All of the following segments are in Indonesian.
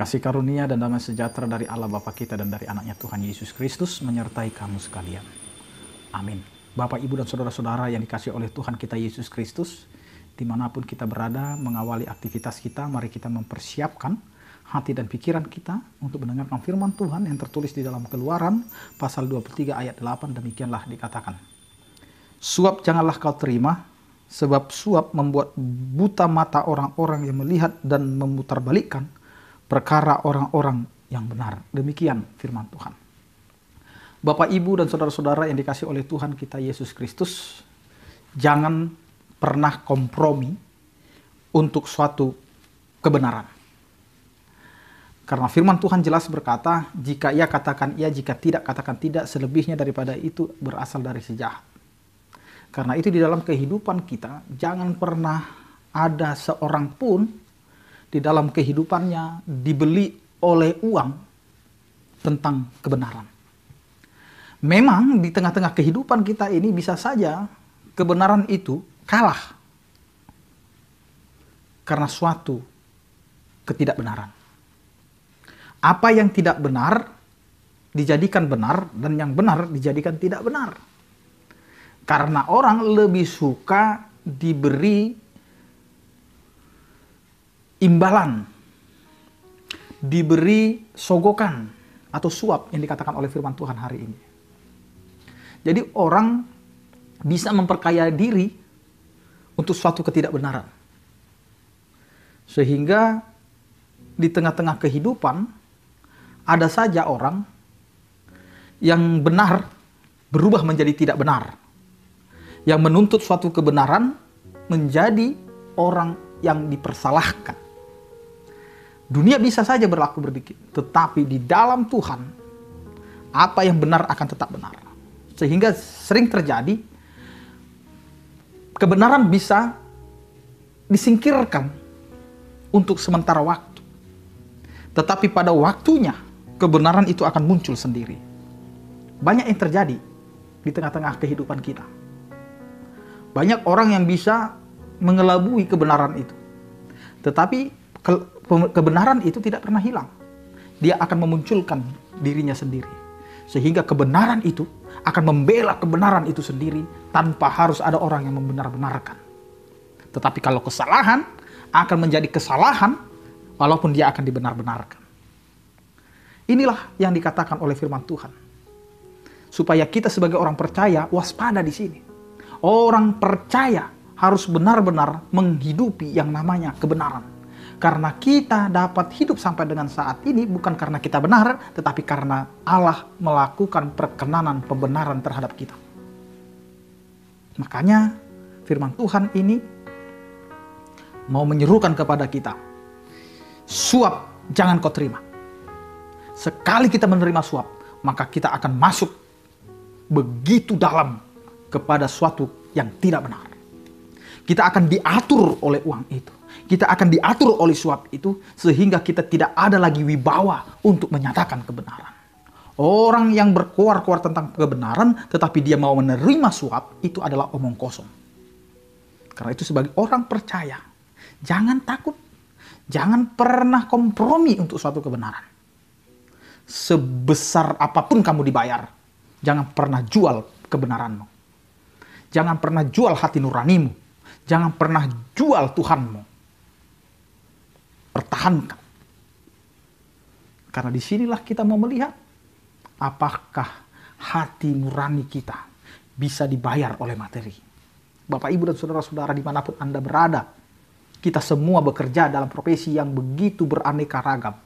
Kasih karunia dan damai sejahtera dari Allah Bapa kita dan dari anaknya Tuhan Yesus Kristus menyertai kamu sekalian. Amin. Bapak, Ibu, dan saudara-saudara yang dikasihi oleh Tuhan kita Yesus Kristus, dimanapun kita berada mengawali aktivitas kita, mari kita mempersiapkan hati dan pikiran kita untuk mendengarkan firman Tuhan yang tertulis di dalam Keluaran pasal 23 ayat 8. Demikianlah dikatakan. Suap janganlah kau terima, sebab suap membuat buta mata orang-orang yang melihat dan memutarbalikkan perkara orang-orang yang benar. Demikian firman Tuhan. Bapak, Ibu, dan saudara-saudara yang dikasihi oleh Tuhan kita Yesus Kristus, jangan pernah kompromi untuk suatu kebenaran. Karena firman Tuhan jelas berkata, jika ia katakan ia, jika tidak katakan tidak, selebihnya daripada itu berasal dari si jahat. Karena itu di dalam kehidupan kita, jangan pernah ada seorang pun di dalam kehidupannya dibeli oleh uang tentang kebenaran. Memang di tengah-tengah kehidupan kita ini bisa saja kebenaran itu kalah karena suatu ketidakbenaran. Apa yang tidak benar dijadikan benar dan yang benar dijadikan tidak benar. Karena orang lebih suka diberi imbalan, diberi sogokan atau suap yang dikatakan oleh firman Tuhan hari ini. Jadi orang bisa memperkaya diri untuk suatu ketidakbenaran. Sehingga di tengah-tengah kehidupan ada saja orang yang benar berubah menjadi tidak benar. Yang menuntut suatu kebenaran menjadi orang yang dipersalahkan. Dunia bisa saja berlaku begitu, tetapi di dalam Tuhan, apa yang benar akan tetap benar. Sehingga sering terjadi, kebenaran bisa disingkirkan untuk sementara waktu. Tetapi pada waktunya, kebenaran itu akan muncul sendiri. Banyak yang terjadi di tengah-tengah kehidupan kita. Banyak orang yang bisa mengelabui kebenaran itu. Tetapi kebenaran itu tidak pernah hilang. Dia akan memunculkan dirinya sendiri. Sehingga kebenaran itu akan membela kebenaran itu sendiri tanpa harus ada orang yang membenar-benarkan. Tetapi kalau kesalahan akan menjadi kesalahan walaupun dia akan dibenar-benarkan. Inilah yang dikatakan oleh firman Tuhan. Supaya kita sebagai orang percaya waspada di sini. Orang percaya harus benar-benar menghidupi yang namanya kebenaran. Karena kita dapat hidup sampai dengan saat ini bukan karena kita benar, tetapi karena Allah melakukan perkenanan pembenaran terhadap kita. Makanya firman Tuhan ini mau menyerukan kepada kita. Suap jangan kau terima. Sekali kita menerima suap, maka kita akan masuk begitu dalam kepada suatu yang tidak benar. Kita akan diatur oleh uang itu. Kita akan diatur oleh suap itu sehingga kita tidak ada lagi wibawa untuk menyatakan kebenaran. Orang yang berkuar-kuar tentang kebenaran tetapi dia mau menerima suap itu adalah omong kosong. Karena itu sebagai orang percaya, jangan takut. Jangan pernah kompromi untuk suatu kebenaran. Sebesar apapun kamu dibayar, jangan pernah jual kebenaranmu. Jangan pernah jual hati nuranimu. Jangan pernah jual Tuhanmu. Pertahankan. Karena disinilah kita mau melihat apakah hati nurani kita bisa dibayar oleh materi. Bapak, Ibu, dan saudara-saudara dimanapun Anda berada, kita semua bekerja dalam profesi yang begitu beraneka ragam.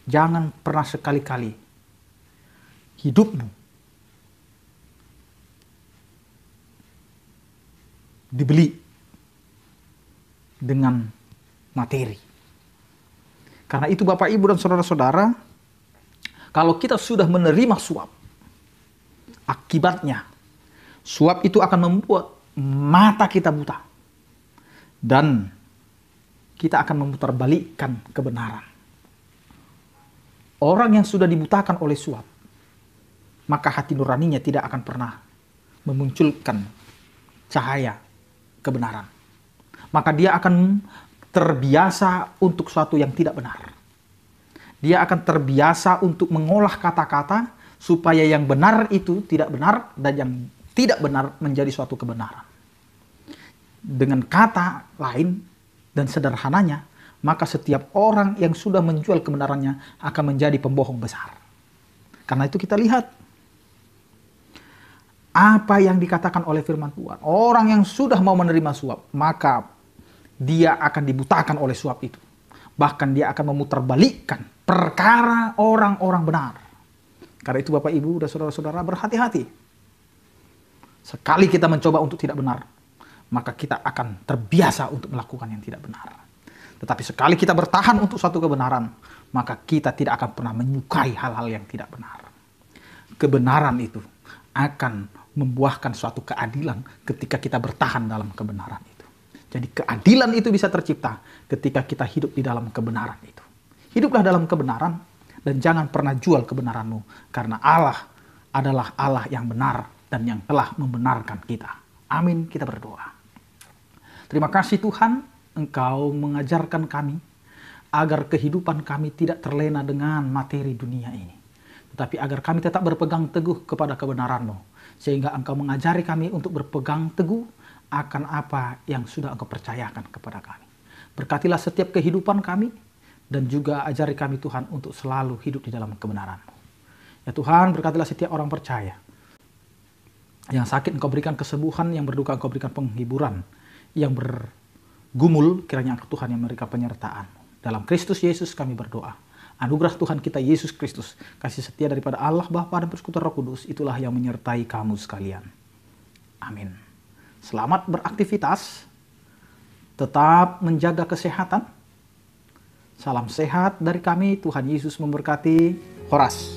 Jangan pernah sekali-kali hidupmu dibeli dengan materi. Karena itu Bapak, Ibu, dan saudara-saudara, kalau kita sudah menerima suap, akibatnya suap itu akan membuat mata kita buta. Dan kita akan memutarbalikkan kebenaran. Orang yang sudah dibutakan oleh suap, maka hati nuraninya tidak akan pernah memunculkan cahaya kebenaran. Maka dia akan terbiasa untuk suatu yang tidak benar. Dia akan terbiasa untuk mengolah kata-kata supaya yang benar itu tidak benar dan yang tidak benar menjadi suatu kebenaran. Dengan kata lain dan sederhananya, maka setiap orang yang sudah menjual kebenarannya akan menjadi pembohong besar. Karena itu kita lihat apa yang dikatakan oleh firman Tuhan. Orang yang sudah mau menerima suap, maka dia akan dibutakan oleh suap itu. Bahkan dia akan memutarbalikkan perkara orang-orang benar. Karena itu Bapak Ibu dan saudara-saudara, berhati-hati. Sekali kita mencoba untuk tidak benar, maka kita akan terbiasa untuk melakukan yang tidak benar. Tetapi sekali kita bertahan untuk suatu kebenaran, maka kita tidak akan pernah menyukai hal-hal yang tidak benar. Kebenaran itu akan membuahkan suatu keadilan ketika kita bertahan dalam kebenaran itu. Jadi keadilan itu bisa tercipta ketika kita hidup di dalam kebenaran itu. Hiduplah dalam kebenaran dan jangan pernah jual kebenaranmu. Karena Allah adalah Allah yang benar dan yang telah membenarkan kita. Amin, kita berdoa. Terima kasih Tuhan, Engkau mengajarkan kami agar kehidupan kami tidak terlena dengan materi dunia ini. Tetapi agar kami tetap berpegang teguh kepada kebenaran-Mu. Sehingga Engkau mengajari kami untuk berpegang teguh akan apa yang sudah Engkau percayakan kepada kami. Berkatilah setiap kehidupan kami dan juga ajari kami Tuhan untuk selalu hidup di dalam kebenaran-Mu. Ya Tuhan, berkatilah setiap orang percaya. Yang sakit Engkau berikan kesembuhan, yang berduka Engkau berikan penghiburan, yang bergumul kiranya Engkau Tuhan yang memberikan penyertaan. Dalam Kristus Yesus kami berdoa. Anugerah Tuhan kita Yesus Kristus, kasih setia daripada Allah Bapa dan Persekutuan Roh Kudus, itulah yang menyertai kamu sekalian. Amin. Selamat beraktivitas, tetap menjaga kesehatan. Salam sehat dari kami, Tuhan Yesus memberkati. Horas.